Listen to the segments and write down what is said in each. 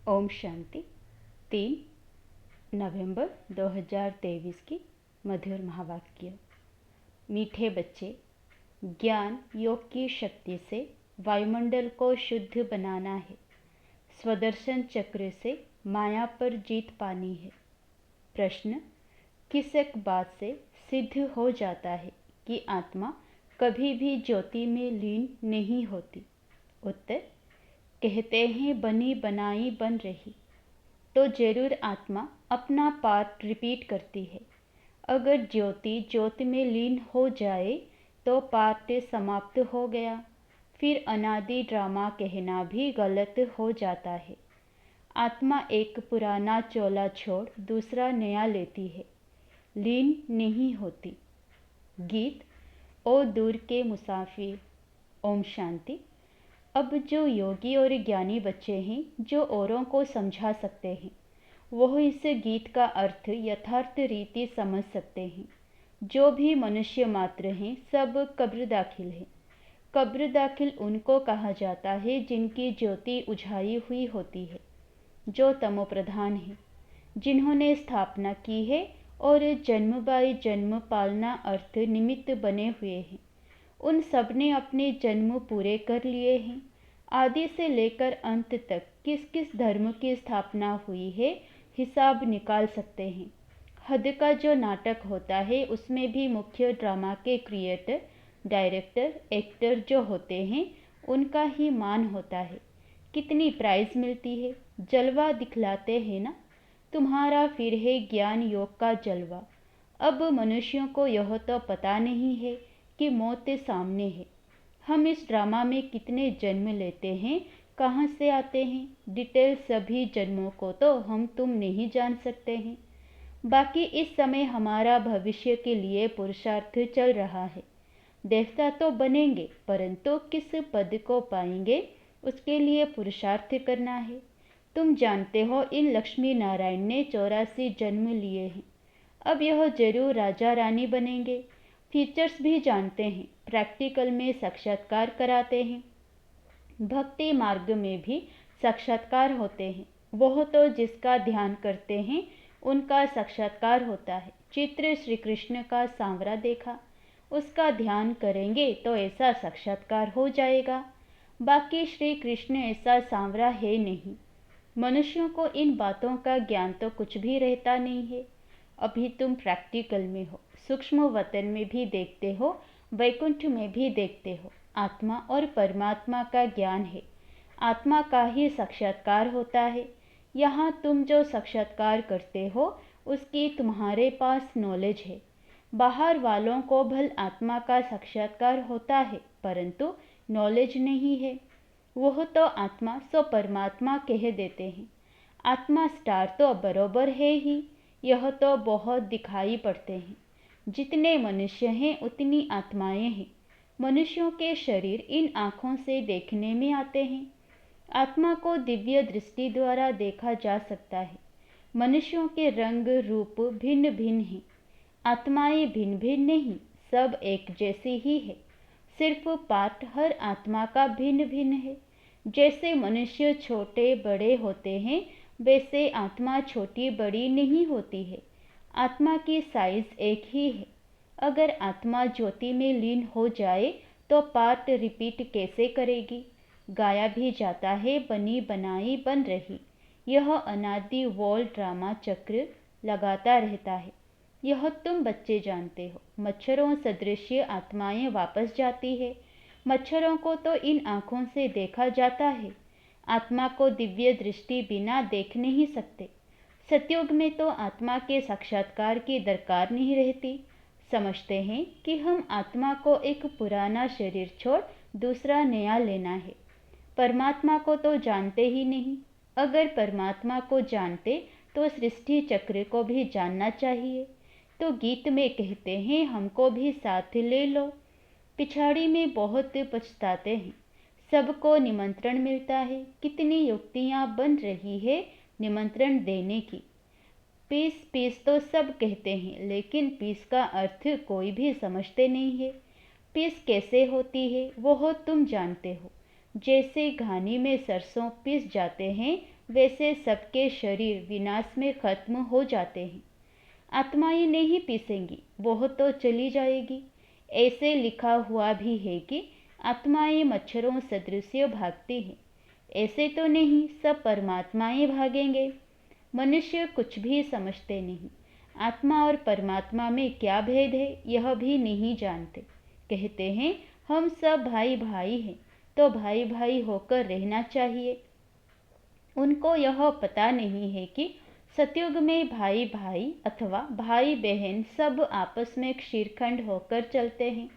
ओम शांति। 3 नवंबर 2023 की मधुर महावाक्य। मीठे बच्चे, ज्ञान योग की शक्ति से वायुमंडल को शुद्ध बनाना है। स्वदर्शन चक्र से माया पर जीत पानी है। प्रश्न: किस एक बात से सिद्ध हो जाता है कि आत्मा कभी भी ज्योति में लीन नहीं होती? उत्तर: कहते हैं बनी बनाई बन रही, तो जरूर आत्मा अपना पार्ट रिपीट करती है। अगर ज्योति ज्योति में लीन हो जाए तो पार्ट समाप्त हो गया। फिर अनादि ड्रामा कहना भी गलत हो जाता है। आत्मा एक पुराना चोला छोड़ दूसरा नया लेती है, लीन नहीं होती। गीत: ओ दूर के मुसाफिर। ओम शांति। अब जो योगी और ज्ञानी बच्चे हैं, जो औरों को समझा सकते हैं, वह इस गीत का अर्थ यथार्थ रीति समझ सकते हैं। जो भी मनुष्य मात्र हैं, सब कब्र दाखिल हैं। कब्र दाखिल उनको कहा जाता है जिनकी ज्योति उझाई हुई होती है, जो तमोप्रधान हैं, जिन्होंने स्थापना की है और जन्म बाई जन्म पालना अर्थ निमित्त बने हुए हैं। उन सब ने अपने जन्म पूरे कर लिए हैं। आदि से लेकर अंत तक किस किस धर्म की स्थापना हुई है, हिसाब निकाल सकते हैं। हद का जो नाटक होता है, उसमें भी मुख्य ड्रामा के क्रिएटर, डायरेक्टर, एक्टर जो होते हैं, उनका ही मान होता है। कितनी प्राइज मिलती है, जलवा दिखलाते हैं ना। तुम्हारा फिर है ज्ञान योग का जलवा। अब मनुष्यों को यह तो पता नहीं है कि मौत सामने है। हम इस ड्रामा में कितने जन्म लेते हैं, कहाँ से आते हैं, डिटेल सभी जन्मों को तो हम तुम नहीं जान सकते हैं। बाकी इस समय हमारा भविष्य के लिए पुरुषार्थ चल रहा है। देवता तो बनेंगे, परंतु किस पद को पाएंगे, उसके लिए पुरुषार्थ करना है। तुम जानते हो, इन लक्ष्मी नारायण ने 84 जन्म लिए हैं। अब यह जरूर राजा रानी बनेंगे। फीचर्स भी जानते हैं, प्रैक्टिकल में साक्षात्कार कराते हैं। भक्ति मार्ग में भी साक्षात्कार होते हैं। वह तो जिसका ध्यान करते हैं, उनका साक्षात्कार होता है। चित्र श्री कृष्ण का सांवरा देखा, उसका ध्यान करेंगे तो ऐसा साक्षात्कार हो जाएगा। बाकी श्री कृष्ण ऐसा सांवरा है नहीं। मनुष्यों को इन बातों का ज्ञान तो कुछ भी रहता नहीं है। अभी तुम प्रैक्टिकल में हो, सूक्ष्म वतन में भी देखते हो, वैकुंठ में भी देखते हो। आत्मा और परमात्मा का ज्ञान है, आत्मा का ही साक्षात्कार होता है। यहाँ तुम जो साक्षात्कार करते हो, उसकी तुम्हारे पास नॉलेज है। बाहर वालों को भल आत्मा का साक्षात्कार होता है, परंतु नॉलेज नहीं है। वह तो आत्मा सो परमात्मा कह देते हैं। आत्मा स्टार तो बरोबर है ही, यह तो बहुत दिखाई पड़ते हैं। जितने मनुष्य हैं, उतनी आत्माएं हैं। मनुष्यों के शरीर इन आँखों से देखने में आते हैं। आत्मा को दिव्य दृष्टि द्वारा देखा जा सकता है। मनुष्यों के रंग रूप भिन्न भिन्न हैं। आत्माएं भिन्न भिन्न नहीं, सब एक जैसी ही है। सिर्फ पार्ट हर आत्मा का भिन्न भिन्न है। जैसे मनुष्य छोटे बड़े होते हैं, वैसे आत्मा छोटी बड़ी नहीं होती है। आत्मा की साइज एक ही है। अगर आत्मा ज्योति में लीन हो जाए तो पार्ट रिपीट कैसे करेगी? गाया भी जाता है बनी बनाई बन रही। यह अनादि वॉल ड्रामा चक्र लगाता रहता है। यह तुम बच्चे जानते हो। मच्छरों सदृश आत्माएं वापस जाती है। मच्छरों को तो इन आँखों से देखा जाता है। आत्मा को दिव्य दृष्टि बिना देख नहीं सकते। सतयुग में तो आत्मा के साक्षात्कार की दरकार नहीं रहती। समझते हैं कि हम आत्मा को एक पुराना शरीर छोड़ दूसरा नया लेना है। परमात्मा को तो जानते ही नहीं। अगर परमात्मा को जानते तो सृष्टि चक्र को भी जानना चाहिए। तो गीत में कहते हैं, हमको भी साथ ले लो। पिछाड़ी में बहुत पछताते हैं। सबको निमंत्रण मिलता है, कितनी युक्तियां बन रही है निमंत्रण देने की। पीस पीस तो सब कहते हैं, लेकिन पीस का अर्थ कोई भी समझते नहीं है। पीस कैसे होती है, वो तुम जानते हो। जैसे घानी में सरसों पीस जाते हैं, वैसे सबके शरीर विनाश में खत्म हो जाते हैं। आत्माएं नहीं पीसेंगी, वह तो चली जाएगी। ऐसे लिखा हुआ भी है कि आत्माएं मच्छरों सदृश भागती हैं। ऐसे तो नहीं, सब परमात्माएं भागेंगे। मनुष्य कुछ भी समझते नहीं। आत्मा और परमात्मा में क्या भेद है यह भी नहीं जानते। कहते हैं हम सब भाई भाई हैं, तो भाई भाई होकर रहना चाहिए। उनको यह पता नहीं है कि सतयुग में भाई भाई अथवा भाई बहन सब आपस में क्षीरखंड होकर चलते हैं।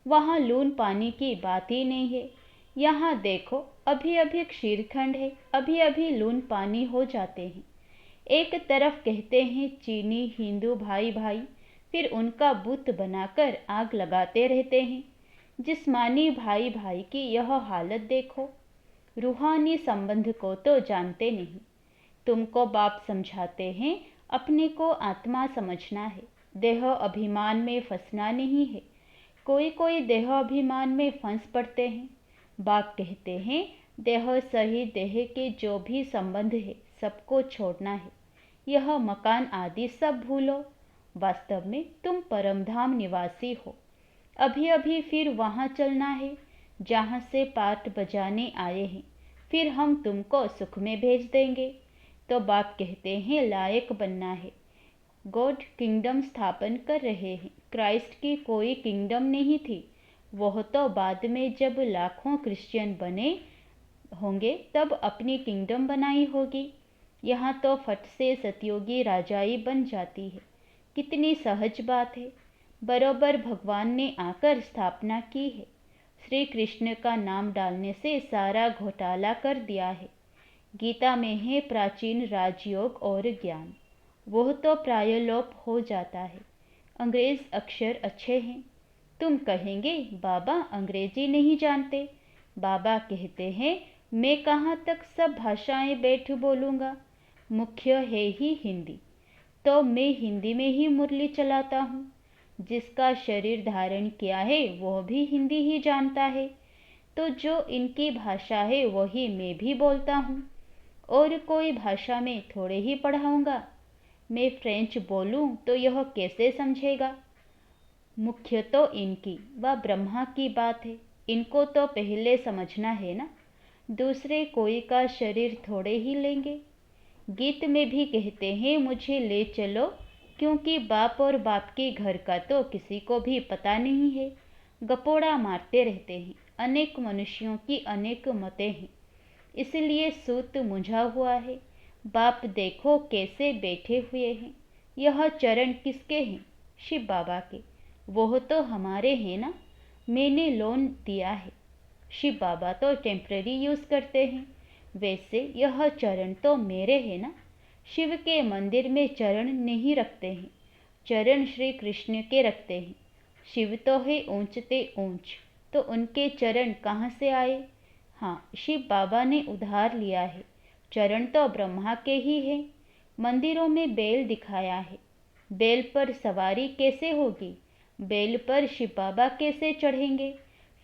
वहाँ लून पानी की बात ही नहीं है। यहाँ देखो, अभी अभी क्षीरखंड है, अभी अभी लून पानी हो जाते हैं। एक तरफ कहते हैं चीनी हिंदू भाई भाई, फिर उनका बुत बनाकर आग लगाते रहते हैं। जिस्मानी भाई भाई की यह हालत देखो। रूहानी संबंध को तो जानते नहीं। तुमको बाप समझाते हैं अपने को आत्मा समझना है, देह अभिमान में फंसना नहीं है। कोई कोई देह अभिमान में फंस पड़ते हैं। बाप कहते हैं देह सहित देह के जो भी संबंध है सबको छोड़ना है। यह मकान आदि सब भूलो। वास्तव में तुम परमधाम निवासी हो। अभी अभी फिर वहाँ चलना है जहाँ से पाठ बजाने आए हैं। फिर हम तुमको सुख में भेज देंगे। तो बाप कहते हैं लायक बनना है। गॉड किंगडम स्थापन कर रहे हैं। क्राइस्ट की कोई किंगडम नहीं थी। वह तो बाद में जब लाखों क्रिश्चियन बने होंगे तब अपनी किंगडम बनाई होगी। यहाँ तो फट से सतयोगी राजाई बन जाती है। कितनी सहज बात है। बरोबर भगवान ने आकर स्थापना की है। श्री कृष्ण का नाम डालने से सारा घोटाला कर दिया है। गीता में है प्राचीन राजयोग और ज्ञान, वह तो प्राय लोप हो जाता है। अंग्रेज अक्षर अच्छे हैं। तुम कहेंगे बाबा अंग्रेजी नहीं जानते। बाबा कहते हैं मैं कहाँ तक सब भाषाएं बैठ बोलूँगा, मुख्य है ही हिंदी। तो मैं हिंदी में ही मुरली चलाता हूँ। जिसका शरीर धारण किया है वह भी हिंदी ही जानता है। तो जो इनकी भाषा है वही मैं भी बोलता हूँ। और कोई भाषा में थोड़े ही पढ़ाऊँगा। मैं फ्रेंच बोलूँ तो यह कैसे समझेगा। मुख्य तो इनकी व ब्रह्मा की बात है। इनको तो पहले समझना है ना। दूसरे कोई का शरीर थोड़े ही लेंगे। गीत में भी कहते हैं मुझे ले चलो, क्योंकि बाप और बाप के घर का तो किसी को भी पता नहीं है। गपोड़ा मारते रहते हैं। अनेक मनुष्यों की अनेक मतें हैं, इसलिए सूत मुंझा हुआ है। बाप देखो कैसे बैठे हुए हैं। यह चरण किसके हैं? शिव बाबा के। वह तो हमारे हैं ना। मैंने लोन दिया है। शिव बाबा तो टेम्पररी यूज़ करते हैं। वैसे यह चरण तो मेरे हैं ना। शिव के मंदिर में चरण नहीं रखते हैं, चरण श्री कृष्ण के रखते हैं। शिव तो है ऊंचते ऊंच, तो उनके चरण कहाँ से आए? हाँ, शिव बाबा ने उधार लिया है। चरण तो ब्रह्मा के ही है। मंदिरों में बैल दिखाया है। बैल पर सवारी कैसे होगी? बैल पर शिव बाबा कैसे चढ़ेंगे?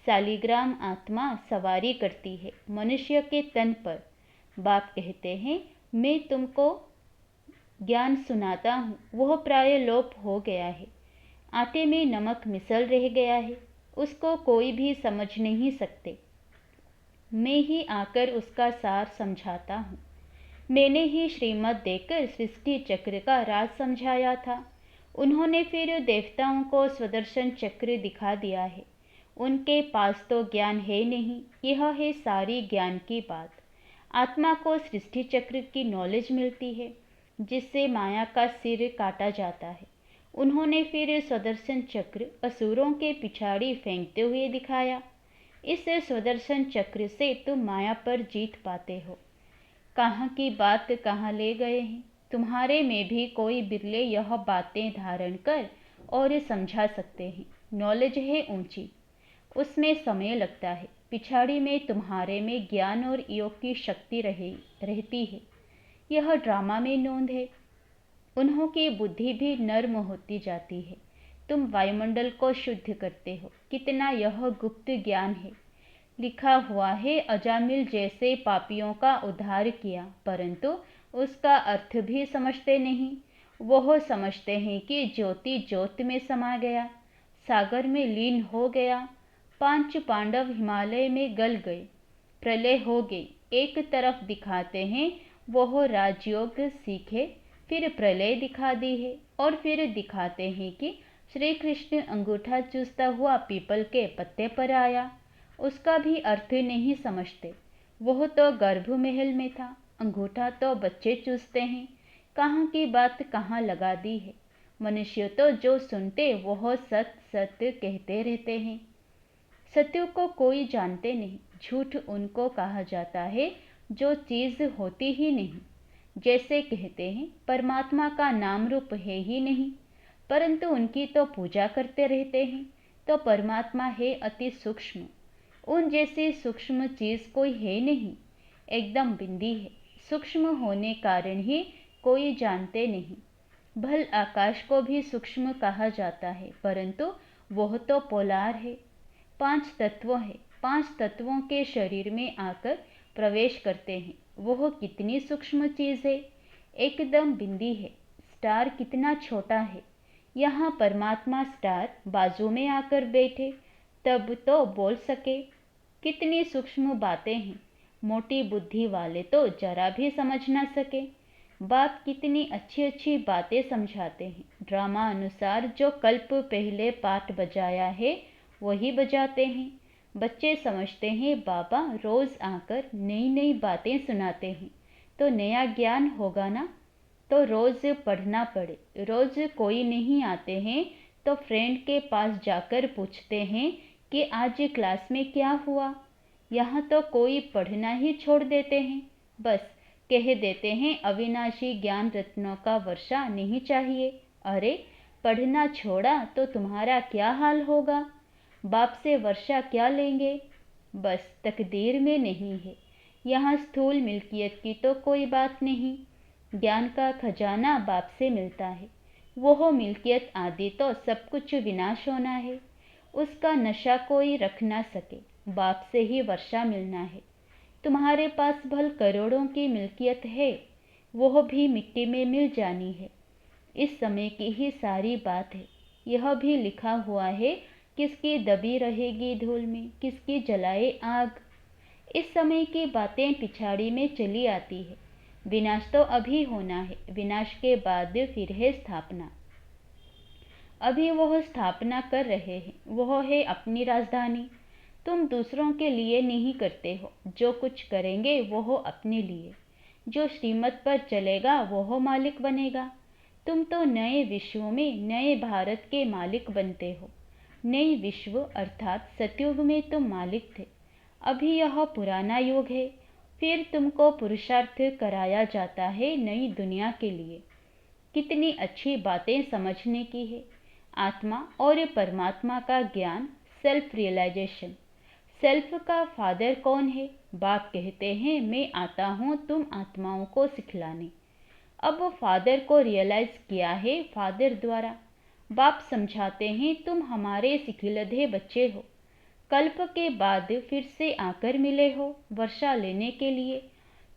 शालिग्राम आत्मा सवारी करती है मनुष्य के तन पर। बाप कहते हैं मैं तुमको ज्ञान सुनाता हूँ, वह प्राय लोप हो गया है। आटे में नमक मिसल रह गया है, उसको कोई भी समझ नहीं सकते। मैं ही आकर उसका सार समझाता हूँ। मैंने ही श्रीमत देकर सृष्टि चक्र का राज समझाया था। उन्होंने फिर देवताओं को स्वदर्शन चक्र दिखा दिया है। उनके पास तो ज्ञान है नहीं। यह है सारी ज्ञान की बात। आत्मा को सृष्टि चक्र की नॉलेज मिलती है, जिससे माया का सिर काटा जाता है। उन्होंने फिर स्वदर्शन चक्र असुरों के पिछाड़ी फेंकते हुए दिखाया। इस स्वदर्शन चक्र से तुम माया पर जीत पाते हो। कहाँ की बात कहाँ ले गए हैं। तुम्हारे में भी कोई बिरले यह बातें धारण कर और समझा सकते हैं। नॉलेज है ऊंची, उसमें समय लगता है। पिछाड़ी में तुम्हारे में ज्ञान और योग की शक्ति रहती है। यह ड्रामा में नोंद है। उन्हों की बुद्धि भी नर्म होती जाती है। तुम वायुमंडल को शुद्ध करते हो। कितना यह गुप्त ज्ञान है। लिखा हुआ है, अजामिल जैसे पापियों का उद्धार किया, परंतु उसका अर्थ भी समझते नहीं। वह समझते हैं कि ज्योति ज्योत में समा गया, सागर में लीन हो गया। 5 पांडव हिमालय में गल गए, प्रलय हो गई। एक तरफ दिखाते हैं वह राजयोग सीखे, फिर प्रलय दिखा दी है, और फिर दिखाते हैं कि श्री कृष्ण अंगूठा चूसता हुआ पीपल के पत्ते पर आया। उसका भी अर्थ नहीं समझते। वह तो गर्भ महल में था, अंगूठा तो बच्चे चूसते हैं। कहाँ की बात कहाँ लगा दी है। मनुष्य तो जो सुनते वह सत सत कहते रहते हैं। सत्य को कोई जानते नहीं। झूठ उनको कहा जाता है जो चीज होती ही नहीं। जैसे कहते हैं परमात्मा का नाम रूप है ही नहीं, परंतु उनकी तो पूजा करते रहते हैं। तो परमात्मा है अति सूक्ष्म, उन जैसी सूक्ष्म चीज कोई है नहीं, एकदम बिंदी है। सूक्ष्म होने कारण ही कोई जानते नहीं। भल आकाश को भी सूक्ष्म कहा जाता है, परंतु वह तो पोलार है। 5 तत्व है, 5 तत्वों के शरीर में आकर प्रवेश करते हैं। वह कितनी सूक्ष्म चीज है, एकदम बिंदी है। स्टार कितना छोटा है, यहाँ परमात्मा स्टार बाजू में आकर बैठे तब तो बोल सके। कितनी सूक्ष्म बातें हैं, मोटी बुद्धि वाले तो जरा भी समझ ना सके। बाप कितनी अच्छी अच्छी बातें समझाते हैं। ड्रामा अनुसार जो कल्प पहले पाठ बजाया है वही बजाते हैं। बच्चे समझते हैं बाबा रोज आकर नई नई बातें सुनाते हैं तो नया ज्ञान होगा ना, तो रोज पढ़ना पड़े। रोज कोई नहीं आते हैं तो फ्रेंड के पास जाकर पूछते हैं कि आज क्लास में क्या हुआ। यहाँ तो कोई पढ़ना ही छोड़ देते हैं, बस कह देते हैं अविनाशी ज्ञान रत्नों का वर्षा नहीं चाहिए। अरे पढ़ना छोड़ा तो तुम्हारा क्या हाल होगा, बाप से वर्षा क्या लेंगे। बस तकदीर में नहीं है। यहाँ स्थूल मिल्कियत की तो कोई बात नहीं। ज्ञान का खजाना बाप से मिलता है। वह मिल्कियत आदि तो सब कुछ विनाश होना है, उसका नशा कोई रख ना सके। बाप से ही वर्षा मिलना है। तुम्हारे पास भल करोड़ों की मिल्कियत है, वह भी मिट्टी में मिल जानी है। इस समय की ही सारी बात है। यह भी लिखा हुआ है, किसकी दबी रहेगी धूल में, किसकी जलाए आग। इस समय की बातें पिछाड़ी में चली आती है। विनाश तो अभी होना है, विनाश के बाद फिर है स्थापना। अभी वह स्थापना कर रहे हैं, वह है अपनी राजधानी। तुम दूसरों के लिए नहीं करते हो, जो कुछ करेंगे वह अपने लिए। जो श्रीमत पर चलेगा वह मालिक बनेगा। तुम तो नए विश्व में नए भारत के मालिक बनते हो। नई विश्व अर्थात सतयुग में तुम मालिक थे, अभी यह पुराना युग है। फिर तुमको पुरुषार्थ कराया जाता है नई दुनिया के लिए। कितनी अच्छी बातें समझने की है। आत्मा और परमात्मा का ज्ञान, सेल्फ रियलाइजेशन। सेल्फ का फादर कौन है? बाप कहते हैं मैं आता हूँ तुम आत्माओं को सिखलाने। अब फादर को रियलाइज किया है फादर द्वारा। बाप समझाते हैं तुम हमारे सिखिलधे बच्चे हो, कल्प के बाद फिर से आकर मिले हो वर्षा लेने के लिए,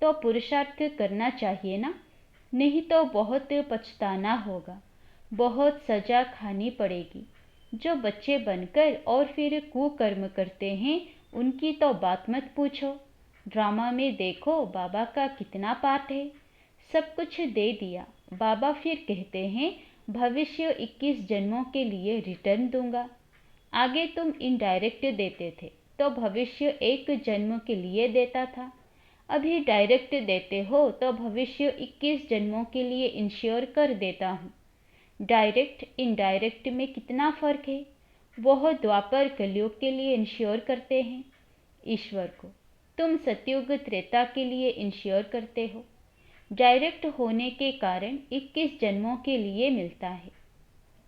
तो पुरुषार्थ करना चाहिए ना, नहीं तो बहुत पछताना होगा, बहुत सजा खानी पड़ेगी। जो बच्चे बनकर और फिर कुकर्म करते हैं उनकी तो बात मत पूछो। ड्रामा में देखो बाबा का कितना पाठ है, सब कुछ दे दिया। बाबा फिर कहते हैं भविष्य 21 जन्मों के लिए रिटर्न दूंगा। आगे तुम इनडायरेक्ट देते थे तो भविष्य 1 जन्म के लिए देता था, अभी डायरेक्ट देते हो तो भविष्य 21 जन्मों के लिए इंश्योर कर देता हूँ। डायरेक्ट इनडायरेक्ट में कितना फर्क है। वह द्वापर कलयुग के लिए इंश्योर करते हैं ईश्वर को, तुम सतयुग त्रेता के लिए इंश्योर करते हो। डायरेक्ट होने के कारण 21 जन्मों के लिए मिलता है।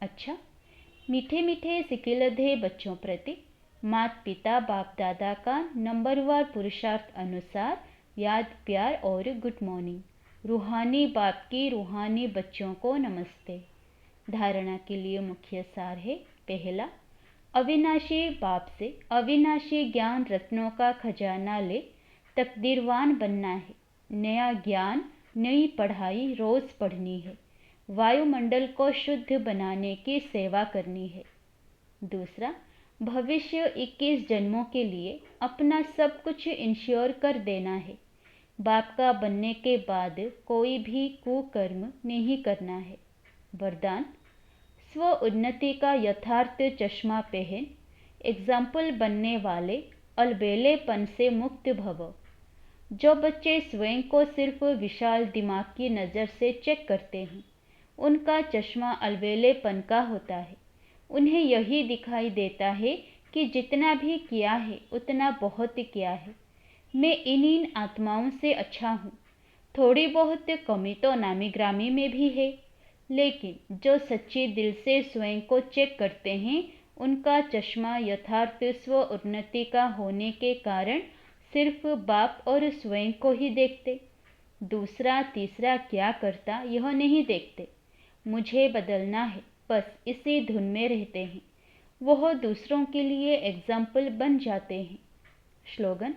अच्छा, मीठे मीठे सिकिलधे बच्चों प्रति माता पिता बाप दादा का नंबरवार पुरुषार्थ अनुसार याद प्यार और गुड मॉर्निंग। रूहानी बाप की रूहानी बच्चों को नमस्ते। धारणा के लिए मुख्य सार है, पहला, अविनाशी बाप से अविनाशी ज्ञान रत्नों का खजाना ले तकदीरवान बनना है। नया ज्ञान नई पढ़ाई रोज पढ़नी है। वायुमंडल को शुद्ध बनाने की सेवा करनी है। दूसरा, भविष्य 21 जन्मों के लिए अपना सब कुछ इंश्योर कर देना है। बाप का बनने के बाद कोई भी कुकर्म नहीं करना है। वरदान, स्व उन्नति का यथार्थ चश्मा पहन एग्जाम्पल बनने वाले अलबेलेपन से मुक्त भव। जो बच्चे स्वयं को सिर्फ विशाल दिमाग की नज़र से चेक करते हैं, उनका चश्मा अलबेलेपन का होता है। उन्हें यही दिखाई देता है कि जितना भी किया है उतना बहुत किया है। मैं इन आत्माओं से अच्छा हूँ। थोड़ी बहुत कमी तो नामी ग्रामी में भी है, लेकिन जो सच्चे दिल से स्वयं को चेक करते हैं, उनका चश्मा यथार्थ स्व उन्नति का होने के कारण सिर्फ बाप और स्वयं को ही देखते। दूसरा तीसरा क्या करता यह नहीं देखते। मुझे बदलना है, बस इसी धुन में रहते हैं। वह दूसरों के लिए एग्जाम्पल बन जाते हैं। स्लोगन,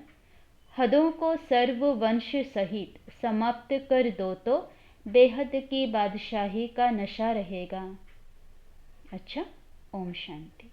हदों को सर्व वंश सहित समाप्त कर दो तो बेहद की बादशाही का नशा रहेगा। अच्छा, ओम शांति।